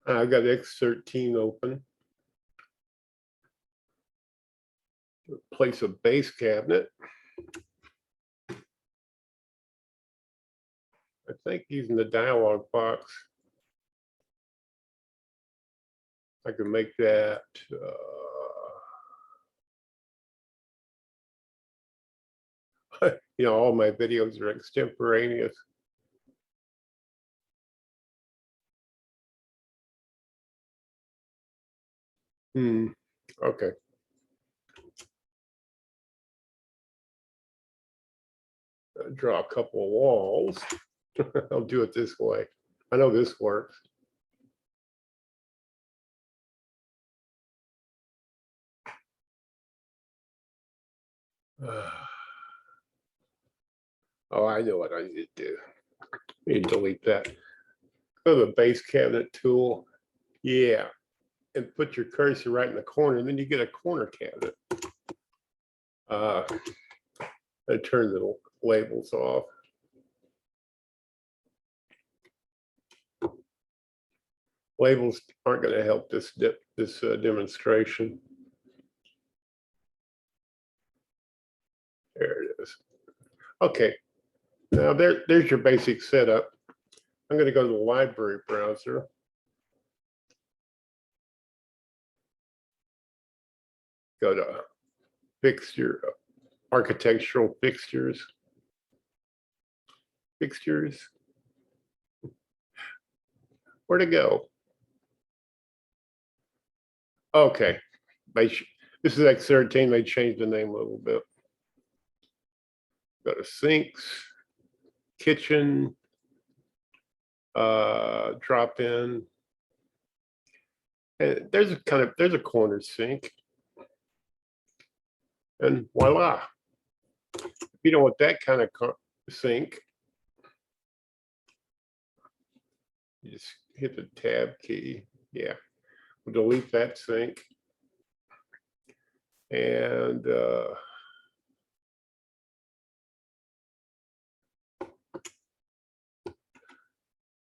I've got X13 open. Place a base cabinet. I think using the dialog box, I can make that you know, all my videos are extemporaneous. Okay. Draw a couple of walls. I'll do it this way. I know this works. Oh, I know what I need to do. I need to delete that. Go to the base cabinet tool. Yeah. And put your cursor right in the corner, and then you get a corner cabinet. I turn the labels off. Labels aren't going to help this demonstration. There it is. Okay, now there's your basic setup. I'm going to go to the library browser. Go to fixture, architectural fixtures. Fixtures. Where to go? Okay, this is X13. They changed the name a little bit. Go to sinks, kitchen, drop in, and there's a corner sink, and voila! If you don't want that kind of sink, you just hit the tab key. Yeah, we'll delete that sink, and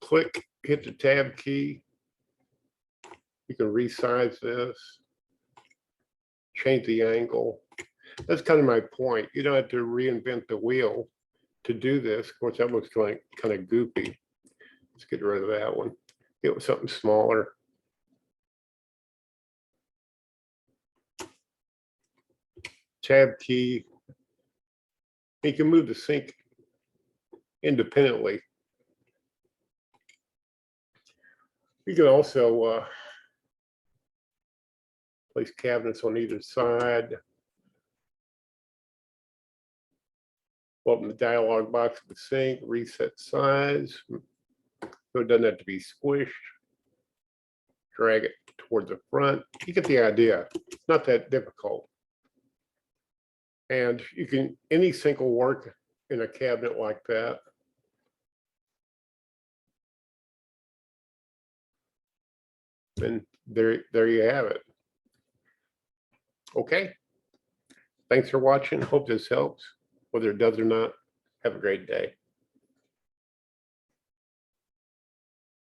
click, hit the tab key. You can resize this, change the angle. That's kind of my point. You don't have to reinvent the wheel to do this. Of course, that looks like kind of goopy. Let's get rid of that one. Get with something smaller. Tab key. You can move the sink independently. You can also place cabinets on either side. Open the dialog box of the sink, reset size. So it doesn't have to be squished. Drag it towards the front. You get the idea. It's not that difficult. And you can, any sink will work in a cabinet like that. And there you have it. Okay. Thanks for watching. Hope this helps. Whether it does or not, have a great day.